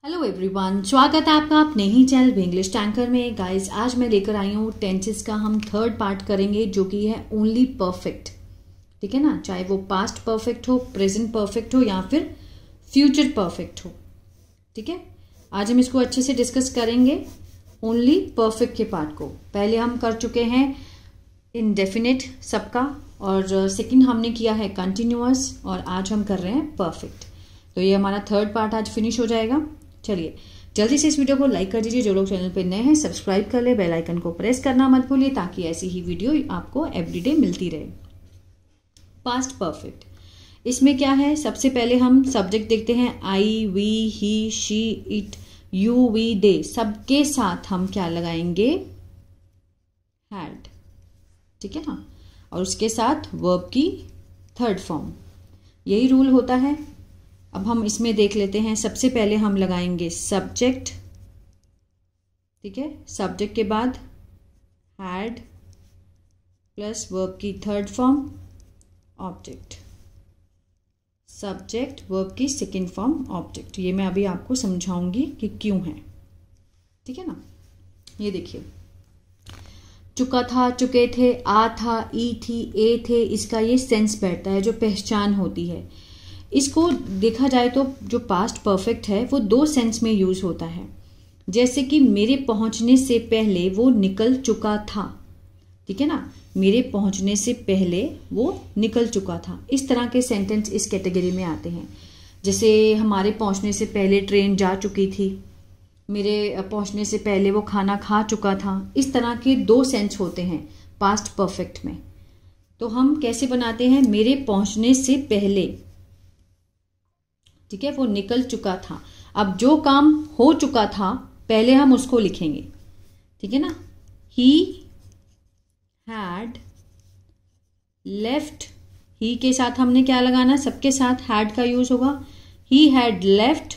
Hello everyone, स्वागत है आपका अपने ही चैनल इंग्लिश टैंकर में। गाइस, आज मैं लेकर आई हूँ टेंसेस का हम थर्ड पार्ट करेंगे, जो कि है ओनली परफेक्ट। ठीक है ना, चाहे वो पास्ट परफेक्ट हो, प्रेजेंट परफेक्ट हो या फिर फ्यूचर परफेक्ट हो। ठीक है, आज हम इसको अच्छे से डिस्कस करेंगे ओनली परफेक्ट के पार्ट को। पहले हम कर चुके हैं इनडेफिनेट सबका, और सेकंड हमने किया है कंटिन्यूअस, और आज हम कर रहे हैं परफेक्ट। तो ये हमारा थर्ड पार्ट आज फिनिश हो जाएगा। चलिए जल्दी से इस वीडियो को लाइक कर दीजिए। जो लोग चैनल पे नए हैं सब्सक्राइब कर ले, बेल आइकन को प्रेस करना मत भूलिए, ताकि ऐसी ही वीडियो आपको एवरीडे मिलती रहे। पास्ट परफेक्ट, इसमें क्या है, सबसे पहले हम सब्जेक्ट देखते हैं। I, we, he, she, it, you, we, they, सबके साथ हम क्या लगाएंगे, हैड। ठीक है ना, और उसके साथ वर्ब की थर्ड फॉर्म। यही रूल होता है। अब हम इसमें देख लेते हैं। सबसे पहले हम लगाएंगे सब्जेक्ट। ठीक है, सब्जेक्ट के बाद हैड प्लस वर्ब की third form object. Subject verb की सेकेंड फॉर्म ऑब्जेक्ट। ये मैं अभी आपको समझाऊंगी कि क्यों है। ठीक है ना, ये देखिए, चुका था, चुके थे, आ था, ई थी, ए थे, इसका ये सेंस बैठता है, जो पहचान होती है। इसको देखा जाए तो जो पास्ट परफेक्ट है वो दो सेंस में यूज होता है। जैसे कि मेरे पहुंचने से पहले वो निकल चुका था। ठीक है ना, मेरे पहुंचने से पहले वो निकल चुका था। इस तरह के सेंटेंस इस कैटेगरी में आते हैं। जैसे हमारे पहुंचने से पहले ट्रेन जा चुकी थी, मेरे पहुंचने से पहले वो खाना खा चुका था। इस तरह के दो सेंस होते हैं पास्ट परफेक्ट में। तो हम कैसे बनाते हैं, मेरे पहुंचने से पहले, ठीक है, वो निकल चुका था। अब जो काम हो चुका था पहले हम उसको लिखेंगे। ठीक है ना, ही हैड लेफ्ट। ही के साथ हमने क्या लगाना, सबके साथ हैड का यूज होगा। He had left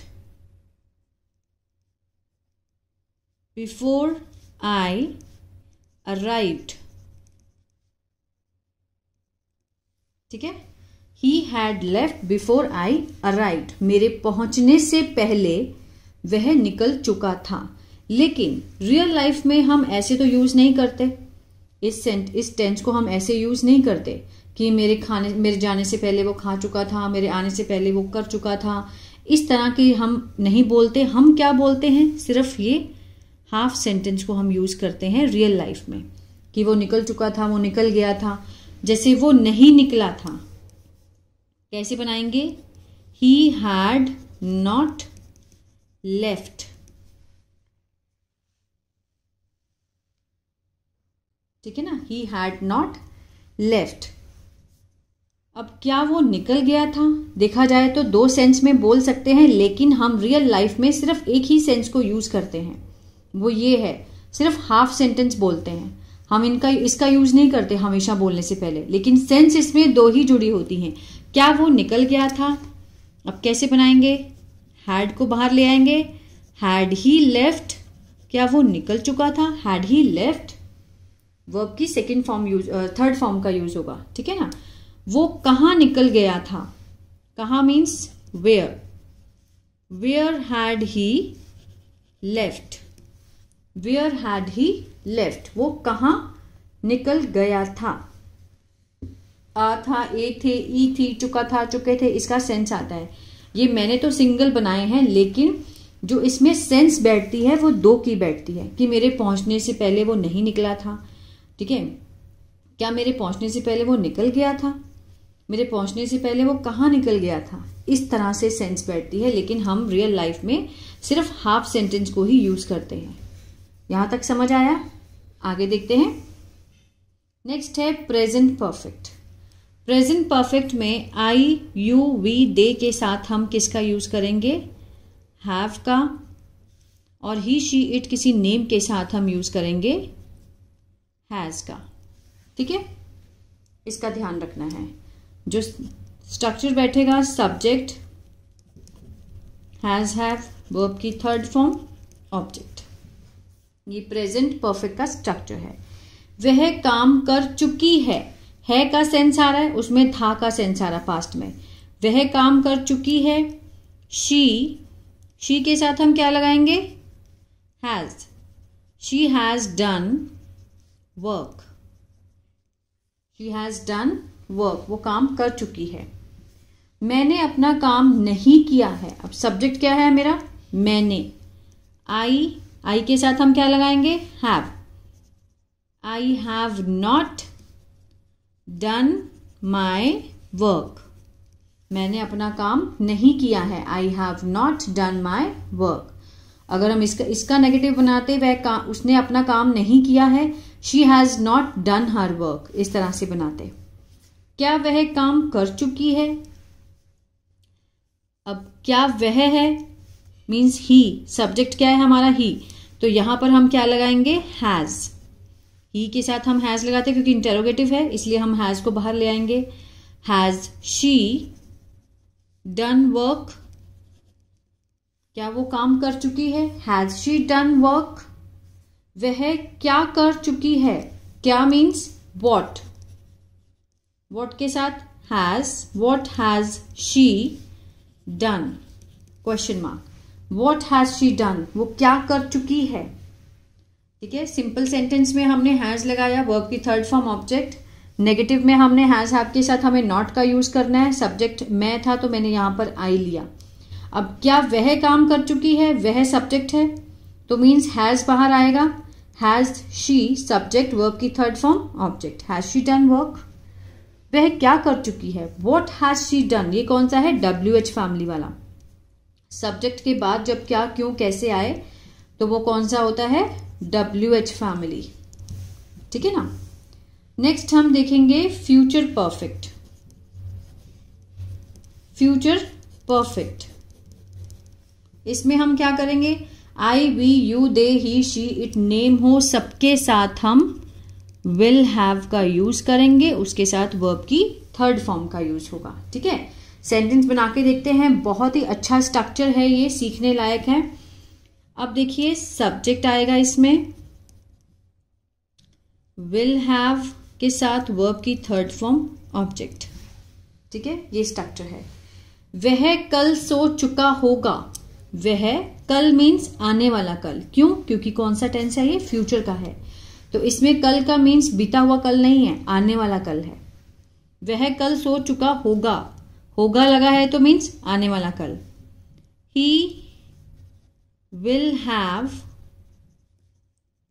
before I arrived. ठीक है, He had left before I arrived. मेरे पहुंचने से पहले वह निकल चुका था। लेकिन रियल लाइफ में हम ऐसे तो यूज नहीं करते। इस टेंस को हम ऐसे यूज नहीं करते कि मेरे जाने से पहले वो खा चुका था, मेरे आने से पहले वो कर चुका था। इस तरह की हम नहीं बोलते। हम क्या बोलते हैं, सिर्फ ये हाफ सेंटेंस को हम यूज करते हैं रियल लाइफ में, कि वो निकल चुका था, वो निकल गया था। जैसे वो नहीं निकला था, कैसे बनाएंगे, ही हैड नॉट लेफ्ट। ठीक है ना, ही हैड नॉट लेफ्ट। अब क्या वो निकल गया था, देखा जाए तो दो सेंस में बोल सकते हैं, लेकिन हम रियल लाइफ में सिर्फ एक ही सेंस को यूज करते हैं। वो ये है, सिर्फ हाफ सेंटेंस बोलते हैं हम। इसका यूज नहीं करते हमेशा बोलने से पहले, लेकिन सेंस इसमें दो ही जुड़ी होती हैं। क्या वो निकल गया था, अब कैसे बनाएंगे, हैड को बाहर ले आएंगे। हैड ही लेफ्ट, क्या वो निकल चुका था, हैड ही लेफ्ट, वर्ब की सेकेंड फॉर्म थर्ड फॉर्म का यूज होगा। ठीक है ना, वो कहाँ निकल गया था, कहाँ means where. Where had he left, where had he left, वो कहाँ निकल गया था। आ था, ए थे, ई थी, चुका था, चुके थे, इसका सेंस आता है। ये मैंने तो सिंगल बनाए हैं, लेकिन जो इसमें सेंस बैठती है वो दो की बैठती है, कि मेरे पहुंचने से पहले वो नहीं निकला था। ठीक है, क्या मेरे पहुंचने से पहले वो निकल गया था, मेरे पहुंचने से पहले वो कहाँ निकल गया था। इस तरह से सेंस बैठती है, लेकिन हम रियल लाइफ में सिर्फ हाफ सेंटेंस को ही यूज करते हैं। यहां तक समझ आया, आगे देखते हैं। नेक्स्ट है प्रेजेंट परफेक्ट। प्रेजेंट परफेक्ट में आई, यू, वी, दे के साथ हम किसका यूज करेंगे, हैव का। और ही, शी, इट किसी नेम के साथ हम यूज करेंगे हैज का। ठीक है, इसका ध्यान रखना है। जो स्ट्रक्चर बैठेगा, सब्जेक्ट, हैज, हैव, वर्ब की थर्ड फॉर्म ऑब्जेक्ट। ये प्रेजेंट परफेक्ट का स्ट्रक्चर है। वह काम कर चुकी है का सेंस आ रहा है, उसमें था का सेंस आ रहा है पास्ट में। वह काम कर चुकी है, शी शी के साथ हम क्या लगाएंगे? Has. She has done work. She has done work, वो काम कर चुकी है। मैंने अपना काम नहीं किया है। अब सब्जेक्ट क्या है मेरा? मैंने। आई के साथ हम क्या लगाएंगे? Have. I have not done my work. मैंने अपना काम नहीं किया है। I have not done my work. अगर हम इसका नेगेटिव बनाते, उसने अपना काम नहीं किया है, she has not done her work, इस तरह से बनाते। क्या वह काम कर चुकी है? अब क्या वह है मीन्स ही, सब्जेक्ट क्या है हमारा? ही। तो यहां पर हम क्या लगाएंगे? हैज। ही के साथ हम हैज लगाते हैं क्योंकि इंटेरोगेटिव है, इसलिए हम हैज को बाहर ले आएंगे। Has she done work? क्या वो काम कर चुकी है? Has she done work? वह क्या कर चुकी है? क्या मीन्स वॉट। वॉट के साथ has. What has she done? Question mark. What has she done? वो क्या कर चुकी है। ठीक है, सिंपल सेंटेंस में हमने हैज लगाया, वर्ब की थर्ड फॉर्म ऑब्जेक्ट। नेगेटिव में हमने हैज हैव के साथ हमें नॉट का यूज करना है। सब्जेक्ट मैं था तो मैंने यहां पर आई लिया। अब क्या वह काम कर चुकी है? वह सब्जेक्ट है तो मीन्स हैज बाहर आएगा। हैज शी सब्जेक्ट, वर्ब की third form object. Has she done work? वह क्या कर चुकी है? What has she done? ये कौन सा है? WH फैमिली वाला। सब्जेक्ट के बाद जब क्या, क्यों, कैसे आए तो वो कौन सा होता है? WH family. ठीक है ना। नेक्स्ट हम देखेंगे फ्यूचर परफेक्ट। फ्यूचर परफेक्ट, इसमें हम क्या करेंगे? I, we, you, they, he, she, it, name हो, सबके साथ हम विल हैव का यूज करेंगे। उसके साथ वर्ब की थर्ड फॉर्म का यूज होगा। ठीक है, सेंटेंस बना के देखते हैं। बहुत ही अच्छा स्ट्रक्चर है ये, सीखने लायक है। अब देखिए सब्जेक्ट आएगा इसमें, विल हैव के साथ वर्ब की थर्ड फॉर्म ऑब्जेक्ट। ठीक है, ये स्ट्रक्चर है। वह कल सो चुका होगा। वह कल मीन्स आने वाला कल। क्यों? क्योंकि कौन सा टेंस है? ये फ्यूचर का है, तो इसमें कल का मीन्स बीता हुआ कल नहीं है, आने वाला कल है। वह कल सो चुका होगा, होगा लगा है तो मीन्स आने वाला कल। He will have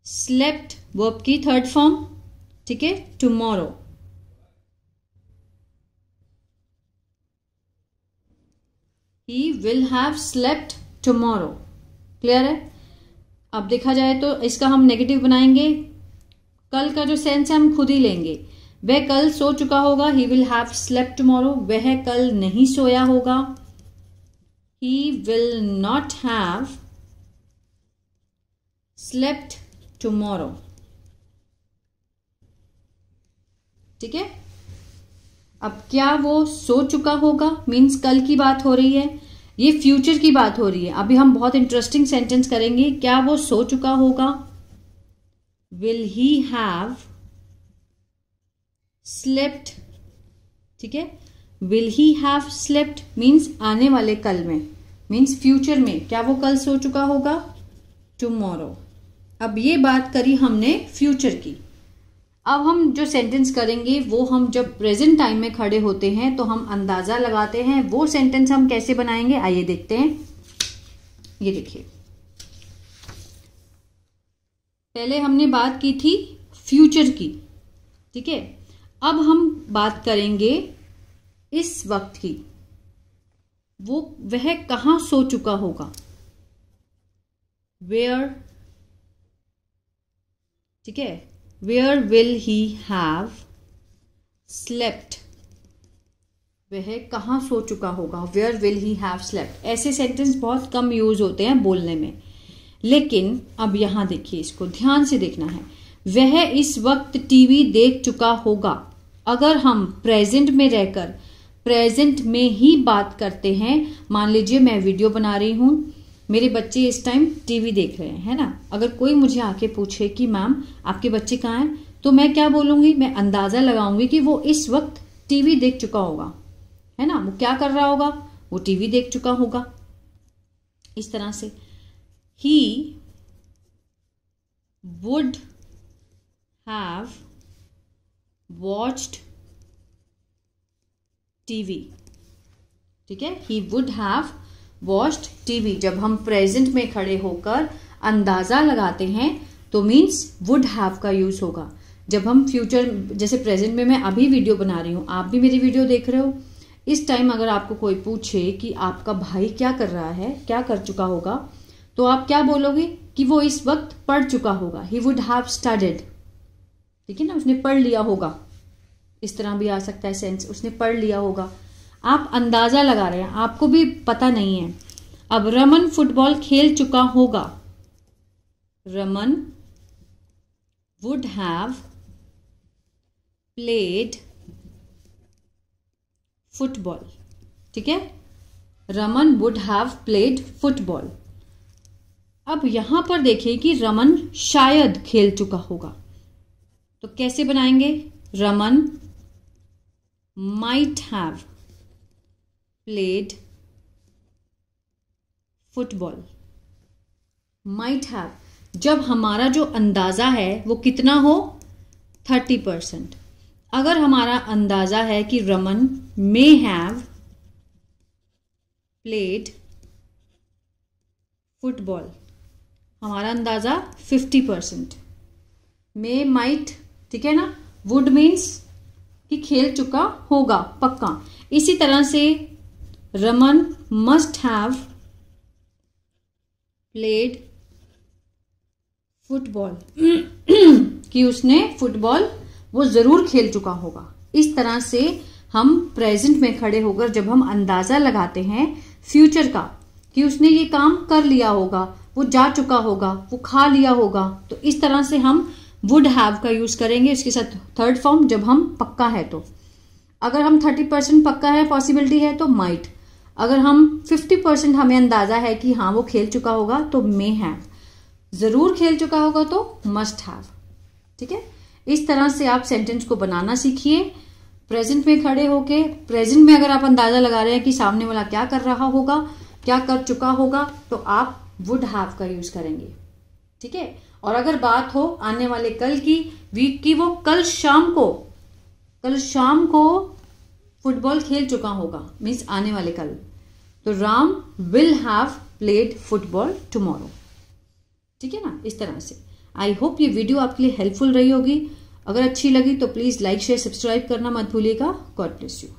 slept, verb की थर्ड फॉर्म। ठीक है, tomorrow. He will have slept tomorrow. Clear है। अब देखा जाए तो इसका हम नेगेटिव बनाएंगे। कल का जो सेंस है हम खुद ही लेंगे। वह कल सो चुका होगा, he will have slept tomorrow. वह कल नहीं सोया होगा, he will not have slept tomorrow. ठीक है, अब क्या वो सो चुका होगा मीन्स कल की बात हो रही है, ये फ्यूचर की बात हो रही है। अभी हम बहुत इंटरेस्टिंग सेंटेंस करेंगे। क्या वो सो चुका होगा? Will he have slept. ठीक है, will he have slept means आने वाले कल में, मीन्स फ्यूचर में। क्या वो कल सो चुका होगा? टुमारो। अब ये बात करी हमने फ्यूचर की। अब हम जो सेंटेंस करेंगे वो हम जब प्रेजेंट टाइम में खड़े होते हैं तो हम अंदाजा लगाते हैं। वो सेंटेंस हम कैसे बनाएंगे आइए देखते हैं। ये देखिए, पहले हमने बात की थी फ्यूचर की। ठीक है, अब हम बात करेंगे इस वक्त की। वह कहां सो चुका होगा? वेयर। ठीक है, where will he have slept? वह कहां सो चुका होगा? Where will he have slept. ऐसे सेंटेंस बहुत कम यूज होते हैं बोलने में, लेकिन अब यहां देखिए, इसको ध्यान से देखना है। वह इस वक्त टीवी देख चुका होगा। अगर हम प्रेजेंट में रहकर प्रेजेंट में ही बात करते हैं, मान लीजिए मैं वीडियो बना रही हूं, मेरे बच्चे इस टाइम टीवी देख रहे हैं, है ना। अगर कोई मुझे आके पूछे कि मैम आपके बच्चे कहाँ हैं, तो मैं क्या बोलूंगी? मैं अंदाजा लगाऊंगी कि वो इस वक्त टीवी देख चुका होगा, है ना। वो क्या कर रहा होगा? वो टीवी देख चुका होगा। इस तरह से, he would have watched TV. ठीक है, he would have watched TV. जब हम प्रेजेंट में खड़े होकर अंदाजा लगाते हैं तो मीन्स वुड हैव का यूज होगा। जब हम फ्यूचर, जैसे प्रेजेंट में मैं अभी वीडियो बना रही हूं, आप भी मेरी वीडियो देख रहे हो, इस टाइम अगर आपको कोई पूछे कि आपका भाई क्या कर रहा है, क्या कर चुका होगा, तो आप क्या बोलोगे कि वो इस वक्त पढ़ चुका होगा। He would have studied. ठीक है ना, उसने पढ़ लिया होगा। इस तरह भी आ सकता है सेंस, उसने पढ़ लिया होगा। आप अंदाजा लगा रहे हैं, आपको भी पता नहीं है। अब रमन फुटबॉल खेल चुका होगा। Raman would have played football. ठीक है, Raman would have played football. अब यहां पर देखिए कि रमन शायद खेल चुका होगा, तो कैसे बनाएंगे? Raman might have played football. Might have, जब हमारा जो अंदाजा है वो कितना हो, 30%। अगर हमारा अंदाजा है कि Raman may have played football, हमारा अंदाजा 50%। मे माइट, ठीक है ना, वुड मीन्स कि खेल चुका होगा, पक्का। इसी तरह से Raman must have played football, कि उसने फुटबॉल वो जरूर खेल चुका होगा। इस तरह से हम प्रेजेंट में खड़े होकर जब हम अंदाजा लगाते हैं फ्यूचर का कि उसने ये काम कर लिया होगा, वो जा चुका होगा, वो खा लिया होगा, तो इस तरह से हम वुड हैव का यूज करेंगे उसके साथ थर्ड फॉर्म जब हम पक्का है तो। अगर हम 30% पक्का है, पॉसिबिलिटी है, तो माइट। अगर हम 50% हमें अंदाजा है कि हाँ वो खेल चुका होगा, तो मे हैव। जरूर खेल चुका होगा तो मस्ट हैव। ठीक है, इस तरह से आप सेंटेंस को बनाना सीखिए प्रेजेंट में खड़े होके। प्रेजेंट में अगर आप अंदाजा लगा रहे हैं कि सामने वाला क्या कर रहा होगा, क्या कर चुका होगा, तो आप वुड हैव का यूज करेंगे। ठीक है, और अगर बात हो आने वाले कल की, वीक की, वो कल शाम को फुटबॉल खेल चुका होगा, मीन्स आने वाले कल। तो Ram will have played football tomorrow. ठीक है ना, इस तरह से। आई होप ये वीडियो आपके लिए हेल्पफुल रही होगी। अगर अच्छी लगी तो प्लीज लाइक शेयर सब्सक्राइब करना मत भूलिएगा। God bless you.